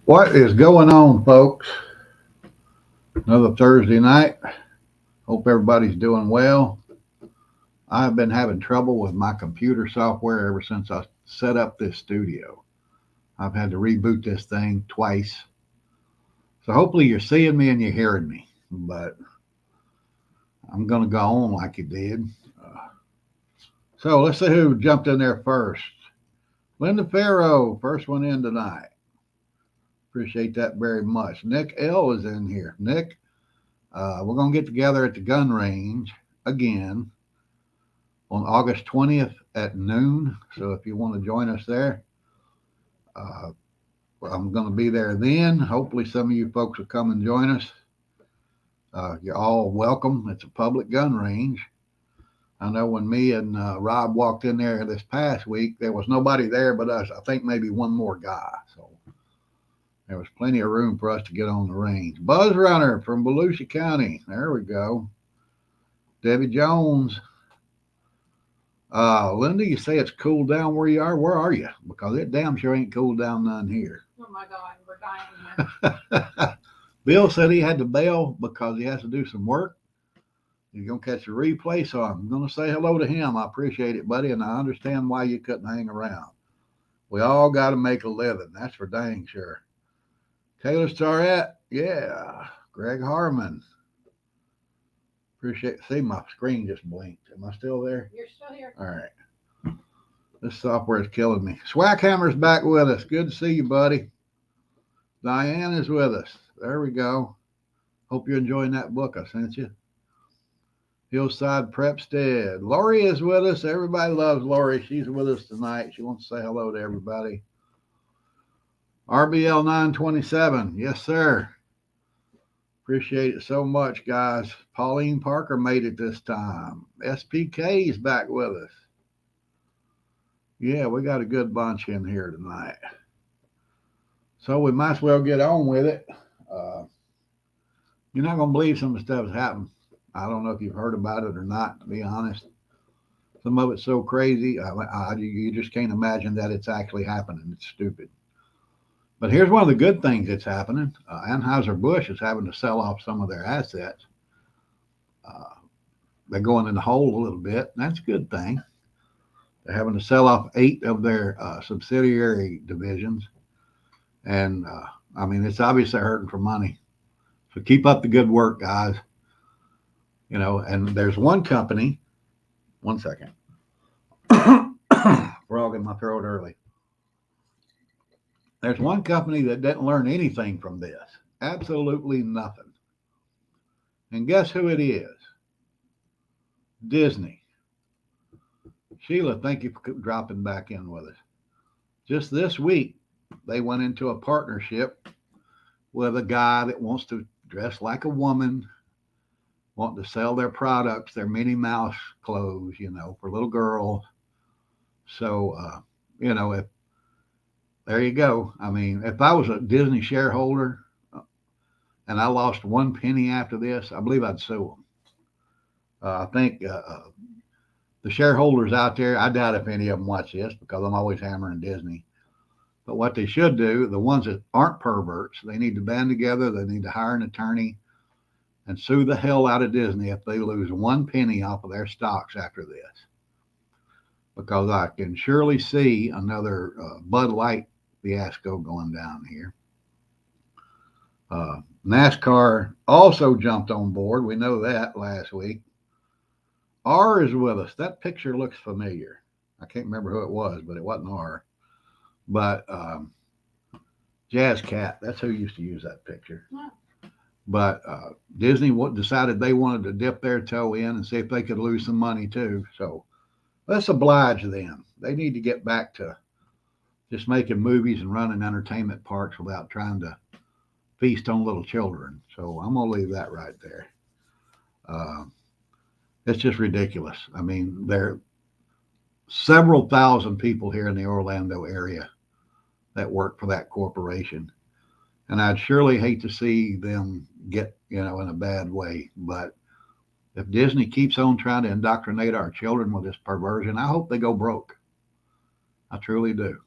What is going on, folks? Another Thursday night. Hope everybody's doing well. I've been having trouble with my computer software ever since I set up this studio. I've had to reboot this thing twice. So hopefully you're seeing me and you're hearing me. But I'm going to go on like you did. Uh, so let's see who jumped in there first. Linda Farrow, first one in tonight. Appreciate that very much. Nick L is in here. Nick, we're going to get together at the gun range again on August 20th at noon. So if you want to join us there, uh, I'm going to be there then. Hopefully, some of you folks will come and join us. You're all welcome. It's a public gun range. I know when me and Rob walked in there this past week, there was nobody there but us. I think maybe one more guy. So there was plenty of room for us to get on the range. Buzz Runner from Volusia County. There we go. Debbie Jones. Linda, you say it's cooled down where you are. Where are you? Because it damn sure ain't cooled down none here. Oh my God, we're dying here. Bill said he had to bail because he has to do some work. He's going to catch a replay, so I'm going to say hello to him. I appreciate it, buddy, and I understand why you couldn't hang around. We all got to make a living. That's for dang sure. Taylor Starrett, yeah. Greg Harmon. Appreciate. See, my screen just blinked. Am I still there? You're still here. All right. This software is killing me. Swackhammer's back with us. Good to see you, buddy. Diane is with us. There we go. Hope you're enjoying that book I sent you. Hillside Prepstead. Lori is with us. Everybody loves Lori. She's with us tonight. She wants to say hello to everybody. RBL 927. Yes, sir. Appreciate it so much, guys. Pauline Parker made it this time. SPK is back with us. Yeah, we got a good bunch in here tonight. So we might as well get on with it. You're not going to believe some of the stuff that's happened. I don't know if you've heard about it or not, to be honest. Some of it's so crazy, you just can't imagine that it's actually happening. It's stupid. But here's one of the good things that's happening. Anheuser-Busch is having to sell off some of their assets. They're going in the hole a little bit, and that's a good thing. They're having to sell off 8 of their subsidiary divisions. And, I mean, it's obviously hurting for money. So keep up the good work, guys. You know, and there's one company, one second. Frog in my throat early. There's one company that didn't learn anything from this. Absolutely nothing. And guess who it is? Disney. Sheila, thank you for dropping back in with us. Just this week, they went into a partnership with a guy that wants to dress like a woman, want to sell their products, their Minnie Mouse clothes, you know, for little girls. So, you know, if there you go. I mean, if I was a Disney shareholder and I lost one penny after this, I believe I'd sue them. I think the shareholders out there, I doubt if any of them watch this because I'm always hammering Disney. But what they should do, the ones that aren't perverts, they need to band together. They need to hire an attorney and sue the hell out of Disney if they lose one penny off of their stocks after this. Because I can surely see another Bud Light fiasco going down here. NASCAR also jumped on board. We know that last week. R is with us. That picture looks familiar. I can't remember who it was, but it wasn't R. But Jazz Cat, that's who used to use that picture. Yeah. But Disney decided they wanted to dip their toe in and see if they could lose some money too. So let's oblige them. They need to get back to just making movies and running entertainment parks without trying to feast on little children. So I'm going to leave that right there. It's just ridiculous. I mean, there are several thousand people here in the Orlando area that work for that corporation. And I'd surely hate to see them get, you know, in a bad way. But if Disney keeps on trying to indoctrinate our children with this perversion, I hope they go broke. I truly do.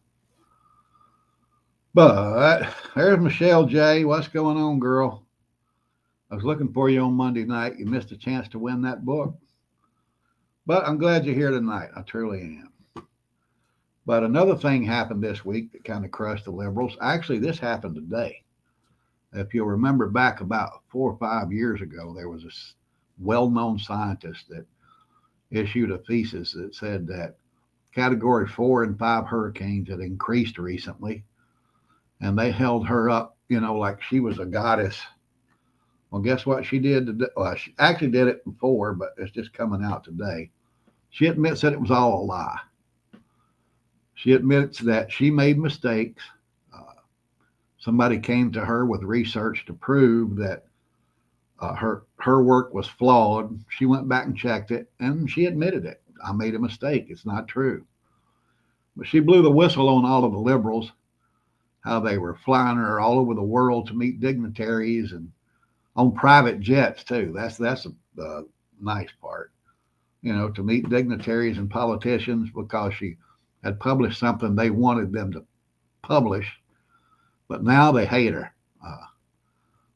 But there's Michelle J. What's going on, girl? I was looking for you on Monday night. You missed a chance to win that book. But I'm glad you're here tonight. I truly am. But another thing happened this week that kind of crushed the liberals. Actually, this happened today. If you'll remember back about 4 or 5 years ago, there was a well known scientist that issued a thesis that said that category 4 and 5 hurricanes had increased recently. And they held her up, like she was a goddess. Well, guess what she did today? Well, she actually did it before, but it's just coming out today. She admits that it was all a lie. She admits that she made mistakes. Uh, Somebody came to her with research to prove that her work was flawed. She went back and checked it, and she admitted it. I made a mistake. It's not true. But she blew the whistle on all of the liberals, how they were flying her all over the world to meet dignitaries and on private jets too. That's the nice part, to meet dignitaries and politicians because she had published something they wanted them to publish, but now they hate her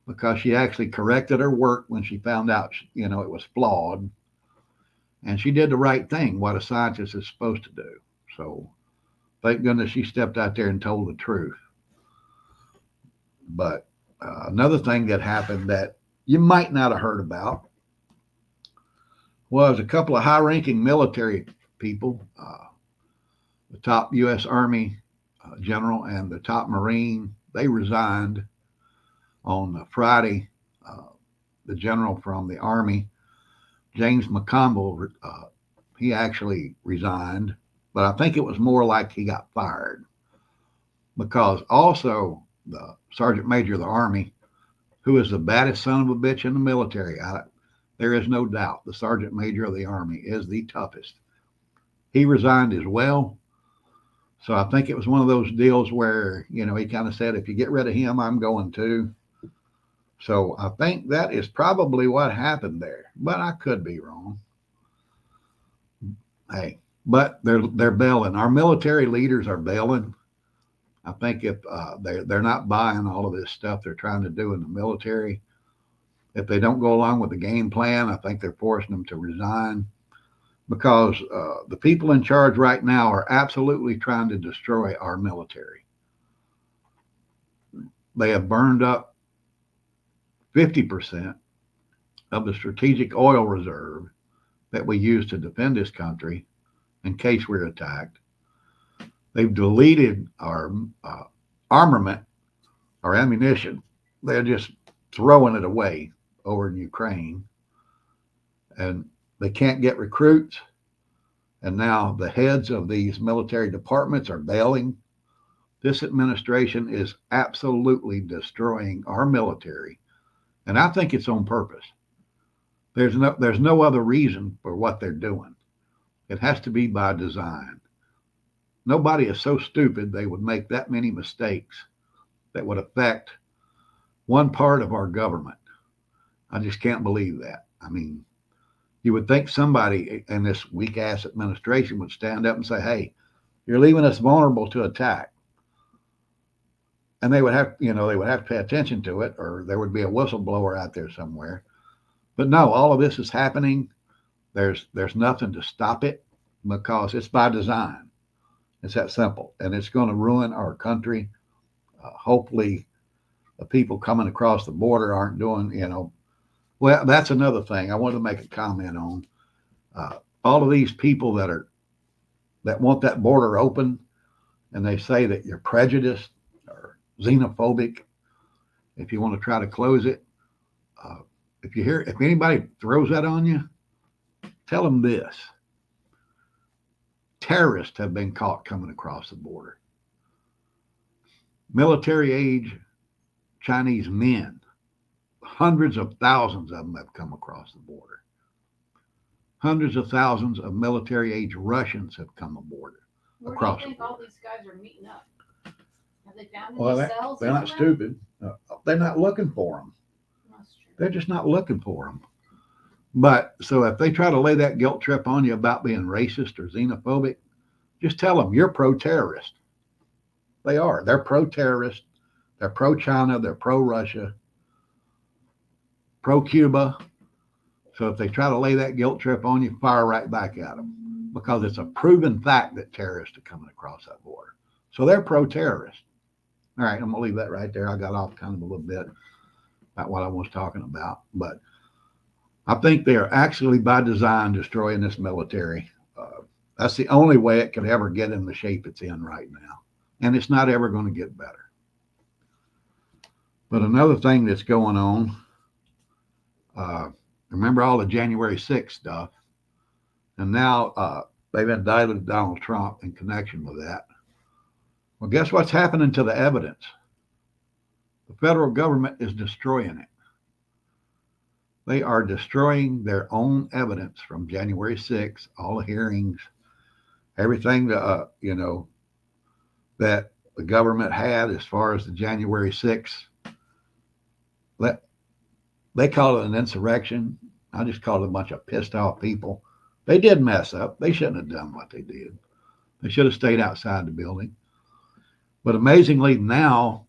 because she actually corrected her work when she found out, it was flawed, and she did the right thing, what a scientist is supposed to do. So thank goodness she stepped out there and told the truth. But another thing that happened that you might not have heard about was a couple of high ranking military people, the top U.S. Army general and the top Marine. They resigned on Friday. Uh, the general from the Army, James McConville, he actually resigned, but I think it was more like he got fired because also the Sergeant Major of the Army, who is the baddest son of a bitch in the military, there is no doubt the Sergeant Major of the Army is the toughest. He resigned as well. So I think it was one of those deals where, he kind of said, if you get rid of him, I'm going to. So I think that is probably what happened there, but I could be wrong. Hey, but they're bailing. Our military leaders are bailing. I think if they're not buying all of this stuff they're trying to do in the military, if they don't go along with the game plan, I think they're forcing them to resign because the people in charge right now are absolutely trying to destroy our military. They have burned up 50% of the strategic oil reserve that we use to defend this country in case we're attacked. They've deleted our armament, our ammunition. They're just throwing it away over in Ukraine. And they can't get recruits. And now the heads of these military departments are bailing. This administration is absolutely destroying our military. And I think it's on purpose. There's no other reason for what they're doing. It has to be by design. Nobody is so stupid they would make that many mistakes that would affect one part of our government. I just can't believe that. I mean, you would think somebody in this weak ass administration would stand up and say, hey, you're leaving us vulnerable to attack. And they would have, they would have to pay attention to it, or there would be a whistleblower out there somewhere. But no, all of this is happening. There's nothing to stop it because it's by design. It's that simple, and it's going to ruin our country. Hopefully, the people coming across the border aren't doing, Well, that's another thing I wanted to make a comment on. All of these people that want that border open, and they say that you're prejudiced or xenophobic if you want to try to close it. If anybody throws that on you, tell them this: terrorists have been caught coming across the border. Military age Chinese men, hundreds of thousands of them have come across the border. Hundreds of thousands of military age Russians have come aboard Where do you across the think all border. these guys are meeting up? Have they found Well, any cells? they're not anywhere? stupid. They're not looking for them. That's true. They're just not looking for them. But so if they try to lay that guilt trip on you about being racist or xenophobic, just tell them you're pro-terrorist. They are. They're pro-terrorist. They're pro-China. They're pro-Russia, pro-Cuba. So if they try to lay that guilt trip on you, fire right back at them, because it's a proven fact that terrorists are coming across that border. So they're pro-terrorist. All right, I'm gonna leave that right there. I got off kind of a little bit about what I was talking about, but I think they are actually by design destroying this military. That's the only way it could ever get in the shape it's in right now, and it's not ever going to get better. But another thing that's going on, uh, remember all the January 6th stuff, and now they've indicted Donald Trump in connection with that. Well, guess what's happening to the evidence? The federal government is destroying it. They are destroying their own evidence from January 6th, all the hearings, everything that that the government had as far as the January 6th. They call it an insurrection. I just call it a bunch of pissed off people. They did mess up. They shouldn't have done what they did. They should have stayed outside the building. But amazingly, now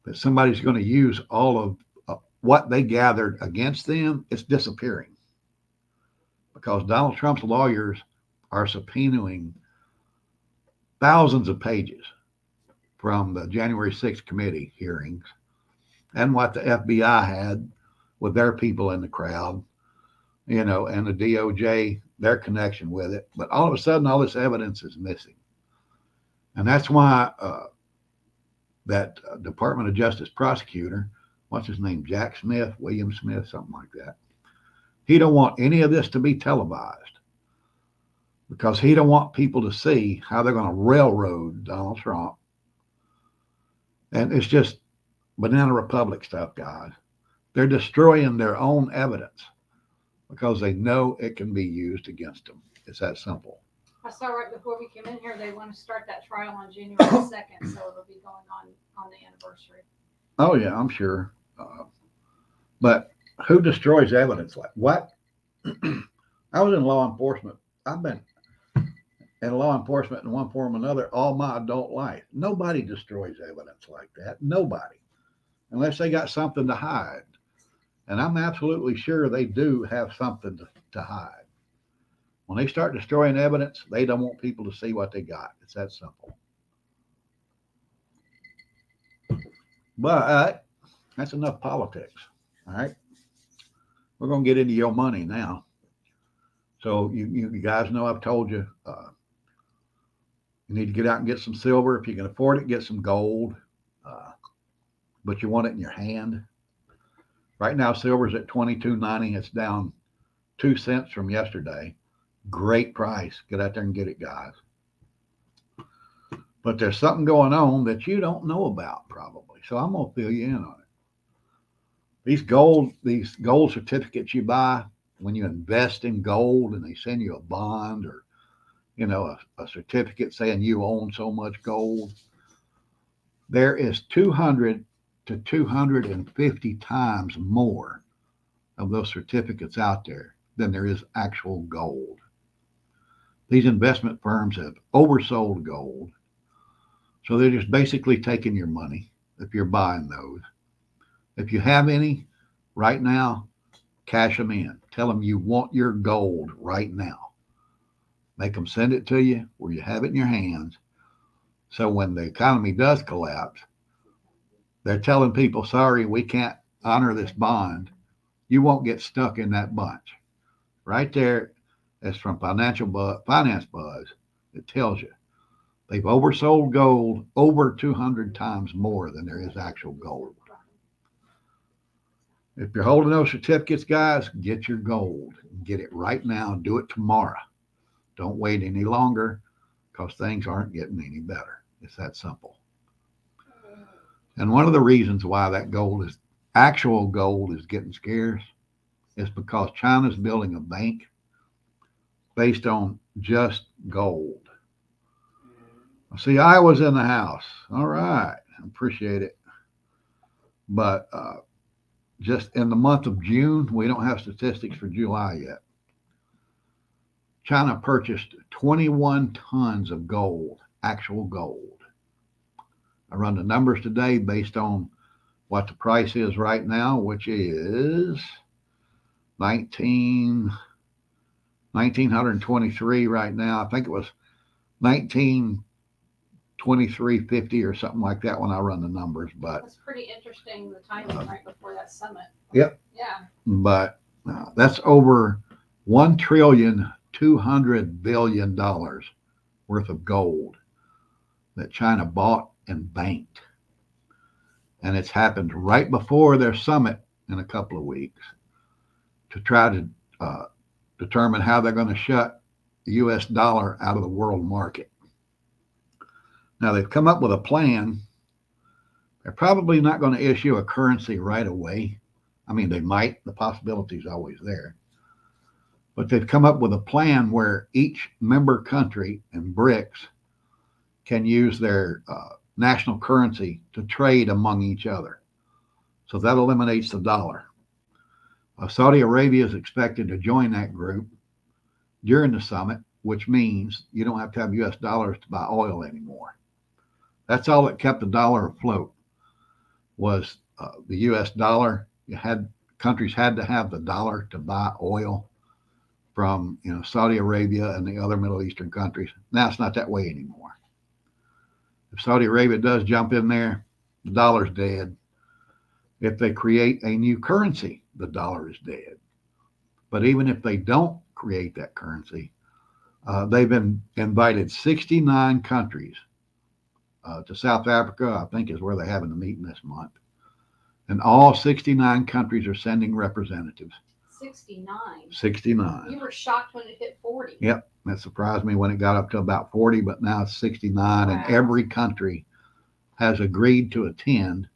that somebody's going to use all of what they gathered against them, it's disappearing, because Donald Trump's lawyers are subpoenaing thousands of pages from the January 6th committee hearings and what the FBI had with their people in the crowd, and the DOJ, their connection with it. But all of a sudden, all this evidence is missing. And that's why that Department of Justice prosecutor, what's his name, Jack Smith, William Smith, something like that, he don't want any of this to be televised, because he don't want people to see how they're going to railroad Donald Trump. And it's just banana republic stuff, guys. They're destroying their own evidence because they know it can be used against them. It's that simple. I saw right before we came in here, they want to start that trial on January 2nd, so it'll be going on the anniversary. Oh, yeah, I'm sure. But who destroys evidence like what? I was in law enforcement. I've been in law enforcement in one form or another all my adult life. Nobody destroys evidence like that. Nobody. Unless they got something to hide. And I'm absolutely sure they do have something to hide. When they start destroying evidence, they don't want people to see what they got. It's that simple. But that's enough politics. All right. We're going to get into your money now. So you guys know I've told you, you need to get out and get some silver. If you can afford it, get some gold. But you want it in your hand. Right now, silver's at $22.90. It's down 2 cents from yesterday. Great price. Get out there and get it, guys. But there's something going on that you don't know about, probably. So I'm going to fill you in on it. These gold certificates you buy when you invest in gold, and they send you a bond or, a certificate saying you own so much gold. There is 200 to 250 times more of those certificates out there than there is actual gold. These investment firms have oversold gold. So they're just basically taking your money if you're buying those. If you have any right now, cash them in. Tell them you want your gold right now. Make them send it to you where you have it in your hands. So when the economy does collapse, they're telling people, sorry, we can't honor this bond. You won't get stuck in that bunch. Right there, that's from Finance Buzz. It tells you. They've oversold gold over 200 times more than there is actual gold. If you're holding those certificates, guys, get your gold. Get it right now. Do it tomorrow. Don't wait any longer, because things aren't getting any better. It's that simple. And one of the reasons why that actual gold is getting scarce is because China's building a bank based on just gold. See, I was in the house. All right. Appreciate it. But just in the month of June, we don't have statistics for July yet. China purchased 21 tons of gold, actual gold. I run the numbers today based on what the price is right now, which is 1923 right now. I think it was 1923.50 or something like that when I run the numbers. But That's pretty interesting, the timing right before that summit. Yep. Yeah. But that's over $1,200,000,000,000 worth of gold that China bought and banked. And it's happened right before their summit in a couple of weeks to try to uh, determine how they're going to shut the U.S. dollar out of the world market. Now, they've come up with a plan. They're probably not going to issue a currency right away. I mean, they might, the possibility is always there. But they've come up with a plan where each member country and BRICS can use their national currency to trade among each other. So that eliminates the dollar. Saudi Arabia is expected to join that group during the summit, which means you don't have to have U.S. dollars to buy oil anymore. That's all that kept the dollar afloat was the U.S. dollar. Countries had to have the dollar to buy oil from Saudi Arabia and the other Middle Eastern countries. Now it's not that way anymore. If Saudi Arabia does jump in there, the dollar's dead. If they create a new currency, the dollar is dead. But even if they don't create that currency, they've been invited 69 countries to South Africa, I think is where they're having the meeting this month. And all 69 countries are sending representatives. 69. 69. You were shocked when it hit 40. Yep. That surprised me when it got up to about 40, but now it's 69. Wow. And every country has agreed to attend.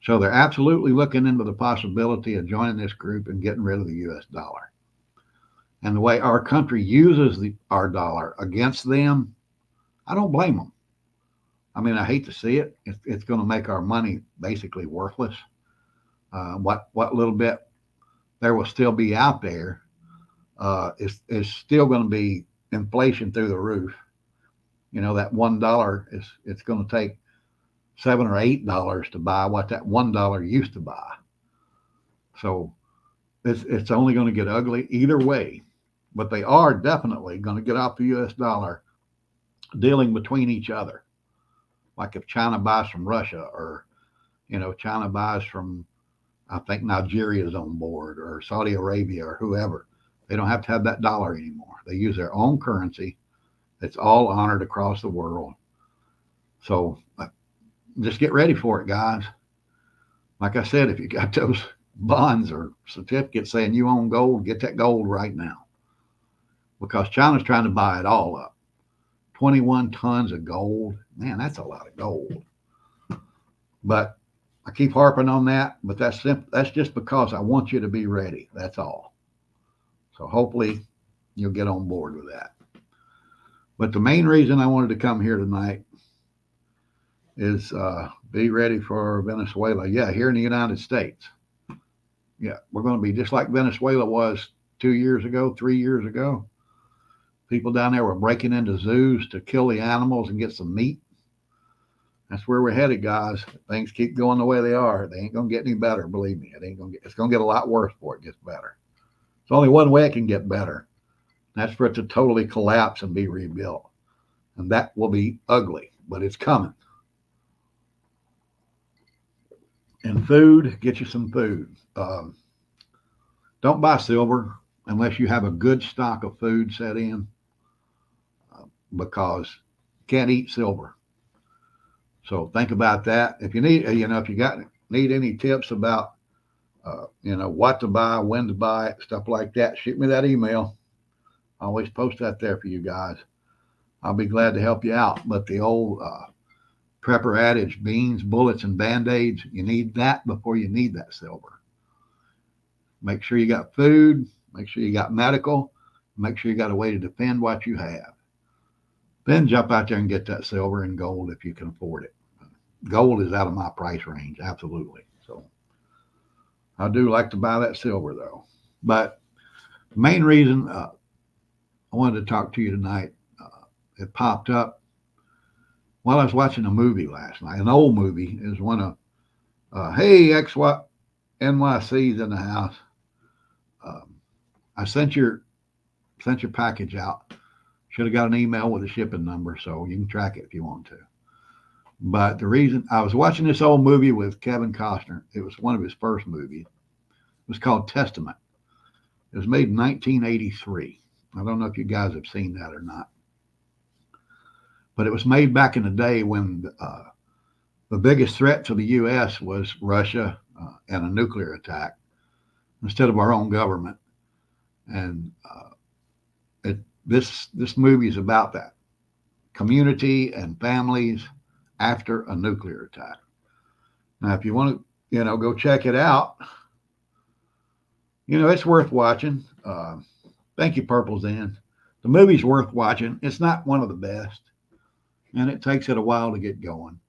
So they're absolutely looking into the possibility of joining this group and getting rid of the U.S. dollar. And the way our country uses our dollar against them, I don't blame them. I mean, I hate to see it. It's going to make our money basically worthless. What little bit there will still be out there is still going to be inflation through the roof. That $1 it's going to take $7 or $8 to buy what that $1 used to buy. So it's only going to get ugly either way. But they are definitely going to get off the U.S. dollar dealing between each other. Like if China buys from Russia or, China buys from, I think Nigeria's on board or Saudi Arabia or whoever. They don't have to have that dollar anymore. They use their own currency. It's all honored across the world. So just get ready for it, guys. Like I said, if you got those bonds or certificates saying you own gold, get that gold right now. Because China's trying to buy it all up. 21 tons of gold. Man, that's a lot of gold. But I keep harping on that, but that's just because I want you to be ready. That's all. So hopefully you'll get on board with that. But the main reason I wanted to come here tonight is be ready for Venezuela. Yeah, here in the United States. Yeah, we're going to be just like Venezuela was 2 years ago, 3 years ago. People down there were breaking into zoos to kill the animals and get some meat. That's where we're headed, guys. Things keep going the way they are. They ain't going to get any better, believe me. It's going to get a lot worse before it gets better. There's only one way it can get better. That's for it to totally collapse and be rebuilt. And that will be ugly, but it's coming. And food, get you some food. Don't buy silver unless you have a good stock of food set in, because you can't eat silver. So think about that. If you need, if you need any tips about, what to buy, when to buy it, stuff like that, shoot me that email. I always post that there for you guys. I'll be glad to help you out. But the old prepper adage, beans, bullets, and Band-Aids, you need that before you need that silver. Make sure you got food. Make sure you got medical. Make sure you got a way to defend what you have. Then jump out there and get that silver and gold if you can afford it. Gold is out of my price range, absolutely. So I do like to buy that silver, though. But the main reason I wanted to talk to you tonight, it popped up While I was watching a movie last night, an old movie, is one of, hey, NYC's in the house. Um, I sent your package out. Should have got an email with a shipping number, so you can track it if you want to. But the reason I was watching this old movie with Kevin Costner, it was one of his first movies. It was called Testament. It was made in 1983. I don't know if you guys have seen that or not, but it was made back in the day when the biggest threat to the U.S. was Russia and a nuclear attack instead of our own government. And this movie is about that community and families after a nuclear attack. Now, if you want to, go check it out, it's worth watching. Thank you, Purple's Inn. The movie's worth watching. It's not one of the best, and it takes it a while to get going.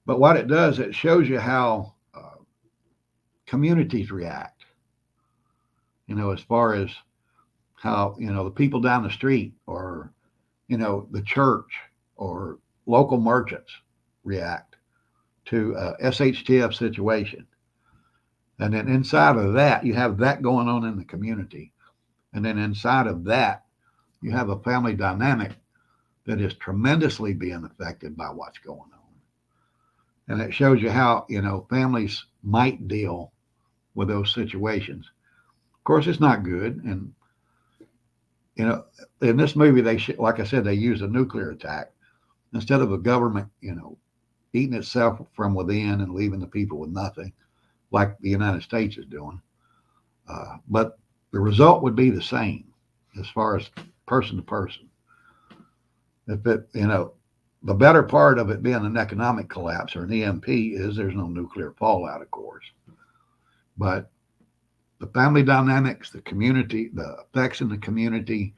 But what it does, it shows you how communities react. As far as how the people down the street, or the church, or local merchants react to a SHTF situation. And then inside of that, you have that going on in the community. And then inside of that, you have a family dynamic that is tremendously being affected by what's going on. And it shows you how, families might deal with those situations. Of course, it's not good. And, in this movie, like I said, they use a nuclear attack instead of a government, eating itself from within and leaving the people with nothing, like the United States is doing. But the result would be the same as far as person to person. If it, the better part of it being an economic collapse or an EMP is there's no nuclear fallout, of course. But the family dynamics, the community, the effects in the community,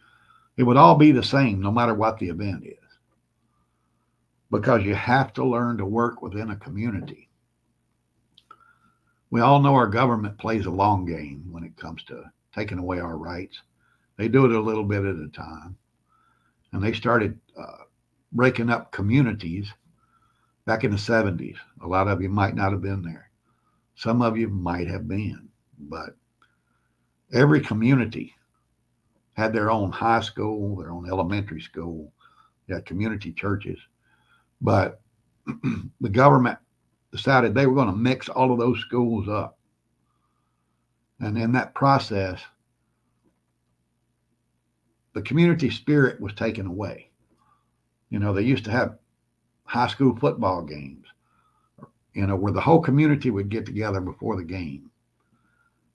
it would all be the same no matter what the event is. Because you have to learn to work within a community. We all know our government plays a long game when it comes to taking away our rights. They do it a little bit at a time. And they started breaking up communities back in the 70s. A lot of you might not have been there. Some of you might have been. But every community had their own high school, their own elementary school, they had community churches. But the government decided they were going to mix all of those schools up. And in that process, the community spirit was taken away. They used to have high school football games, where the whole community would get together before the game.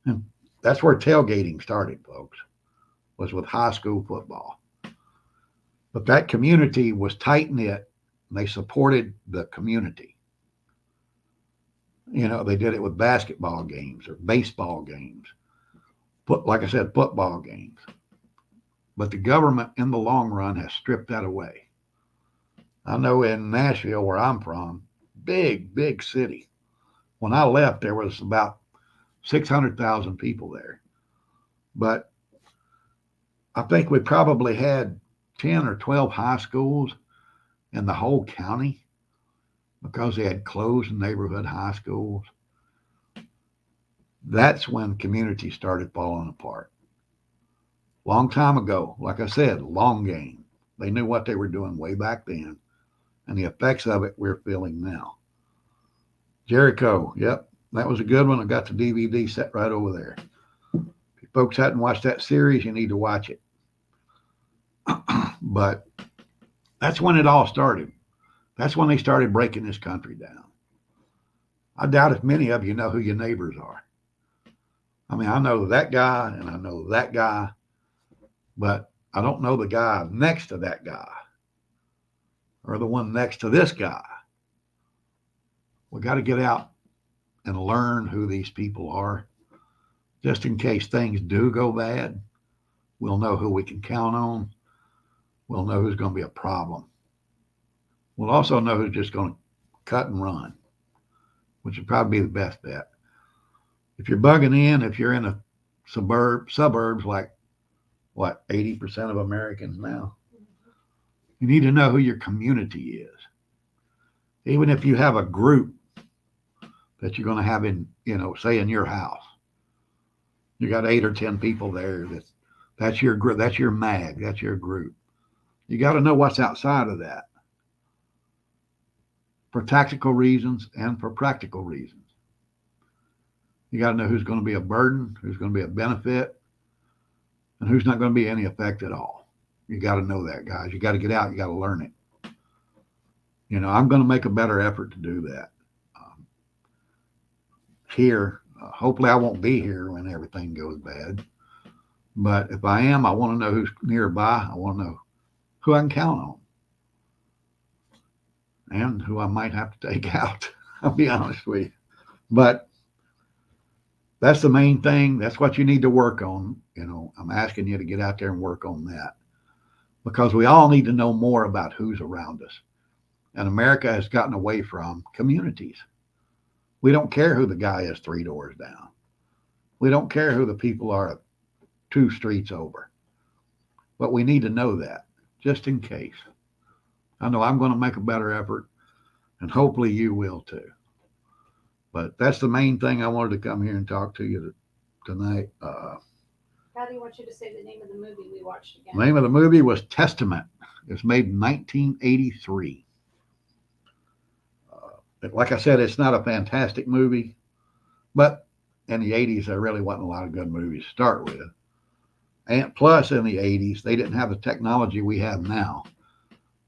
And that's where tailgating started, folks, was with high school football. But that community was tight knit. They supported the community. They did it with basketball games or baseball games. Like I said, football games. But the government, in the long run, has stripped that away. I know in Nashville, where I'm from, big city. When I left, there was about 600,000 people there. But I think we probably had 10 or 12 high schools in the whole county because they had closed neighborhood high schools. That's when communities started falling apart. Long time ago, like I said, long game. They knew what they were doing way back then, and the effects of it we're feeling now. Jericho, yep, that was a good one. I got the DVD set right over there. If you folks hadn't watched that series, you need to watch it. But that's when it all started. That's when they started breaking this country down. I doubt if many of you know who your neighbors are. I mean, I know that guy and I know that guy, but I don't know the guy next to that guy or the one next to this guy. We got to get out and learn who these people are, just in case things do go bad. We'll know who we can count on. We'll know who's going to be a problem. We'll also know who's just going to cut and run, which would probably be the best bet. If you're bugging in, if you're in a suburbs like what, 80% of Americans now, You need to know who your community is. Even if you have a group that you're going to have in, say in your house, you got 8 or 10 people there. That's your group. That's your mag. That's your group. You got to know what's outside of that for tactical reasons and for practical reasons. You got to know who's going to be a burden, who's going to be a benefit, and who's not going to be any effect at all. You got to know that, guys. You got to get out. You got to learn it. I'm going to make a better effort to do that. Here, hopefully I won't be here when everything goes bad. But if I am, I want to know who's nearby. I want to know who I can count on and who I might have to take out. I'll be honest with you. But that's the main thing. That's what you need to work on. I'm asking you to get out there and work on that because we all need to know more about who's around us. And America has gotten away from communities. We don't care who the guy is 3 doors down. We don't care who the people are 2 streets over. But we need to know that just in case. I know I'm going to make a better effort, and hopefully you will too. But that's the main thing I wanted to come here and talk to you tonight. How do you want you to say the name of the movie we watched again? The name of the movie was Testament. It was made in 1983. Like I said, it's not a fantastic movie, but in the 80s, there really wasn't a lot of good movies to start with. And plus, in the 80s, they didn't have the technology we have now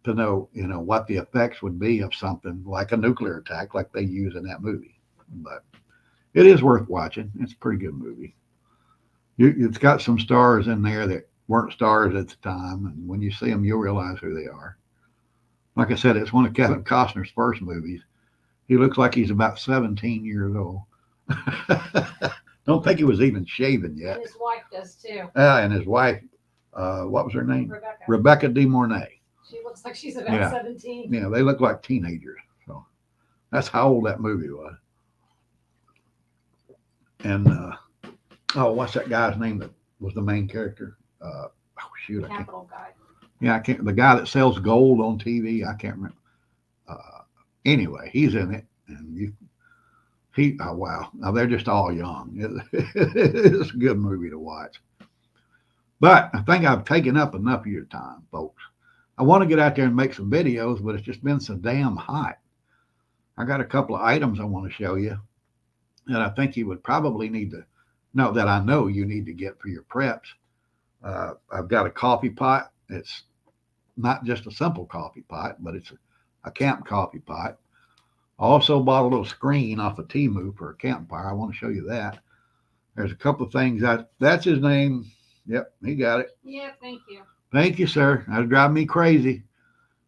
to know, what the effects would be of something like a nuclear attack like they use in that movie. But it is worth watching. It's a pretty good movie. It's got some stars in there that weren't stars at the time, and when you see them, you'll realize who they are. Like I said, it's one of Kevin Costner's first movies. He looks like he's about 17 years old. Don't think he was even shaven yet. And his wife does too. And his wife, what was her name? Rebecca De Mornay. She looks like she's about 17. Yeah, they look like teenagers. So that's how old that movie was. And what's that guy's name that was the main character? Capital guy. Yeah, I can't. The guy that sells gold on TV. I can't remember. Anyway, he's in it, and oh wow, now they're just all young. It's a good movie to watch. But I think I've taken up enough of your time, folks. I want to get out there and make some videos, but it's just been so damn hot. I got a couple of items I want to show you that I think you would probably need to know, that I know you need to get for your preps. I've got a coffee pot. It's not just a simple coffee pot, but it's a camp coffee pot. I also bought a little screen off of Temu for a campfire. I want to show you that. There's a couple of things. That's his name. Yep, he got it. Yeah, thank you. Thank you, sir. That was driving me crazy.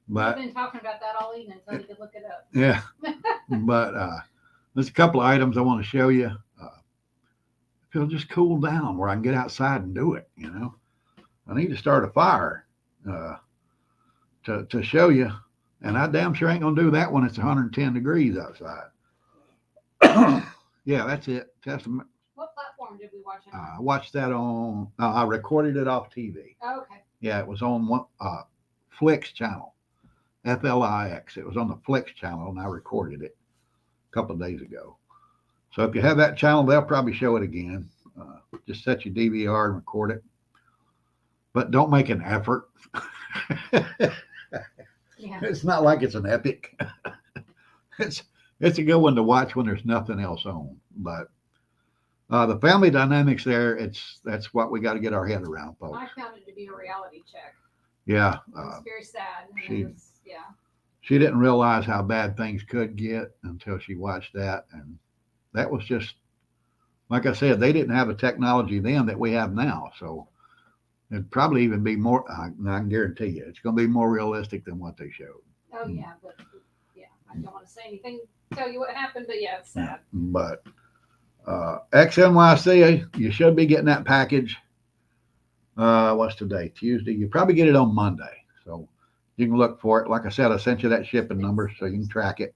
But I've been talking about that all evening until you could look it up. Yeah. But there's a couple of items I want to show you. If it'll just cool down where I can get outside and do it, I need to start a fire to show you. And I damn sure ain't going to do that when it's 110 degrees outside. Yeah, that's it. Testament. What platform did we watch it on? I watched that on, I recorded it off TV. Oh, okay. Yeah, it was on one Flix channel, Flix. It was on the Flix channel, and I recorded it a couple of days ago. So if you have that channel, they'll probably show it again. Just set your DVR and record it. But don't make an effort. Yeah. It's not like it's an epic. It's a good one to watch when there's nothing else on. But the family dynamics there, that's what we got to get our head around, folks. I found it to be a reality check. Yeah. It was very sad. She didn't realize how bad things could get until she watched that. And that was just, like I said, they didn't have the technology then that we have now. So it'd probably even be more, I can guarantee you, it's going to be more realistic than what they showed. Oh, yeah. But yeah, I don't want to say anything, tell you what happened, but yeah, it's sad. But XNYC, you should be getting that package. What's today? Tuesday. You probably get it on Monday. So you can look for it. Like I said, I sent you that shipping number so you can track it.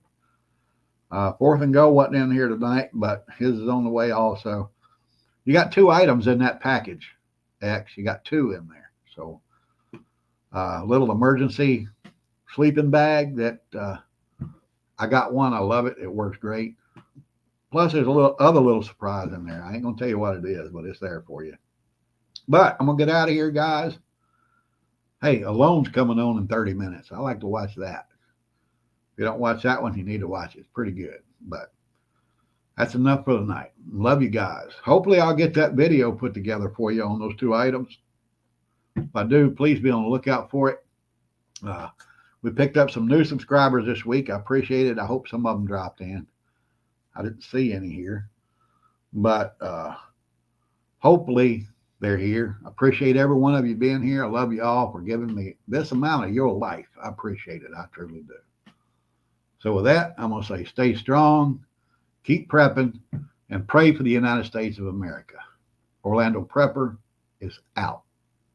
Fourth and Go wasn't in here tonight, but his is on the way also. You got 2 items in that package, X. You got 2 in there. So little emergency sleeping bag that I got one. I love it. It works great. Plus, there's a other little surprise in there. I ain't gonna tell you what it is, but it's there for you. But I'm gonna get out of here, guys. Hey, Alone's coming on in 30 minutes. I like to watch that. If you don't watch that one, you need to watch it. It's pretty good. But that's enough for the night. Love you guys. Hopefully, I'll get that video put together for you on those two items. If I do, please be on the lookout for it. We picked up some new subscribers this week. I appreciate it. I hope some of them dropped in. I didn't see any here, but hopefully they're here. I appreciate every one of you being here. I love you all for giving me this amount of your life. I appreciate it. I truly do. So with that, I'm going to say stay strong, keep prepping, and pray for the United States of America. Orlando Prepper is out.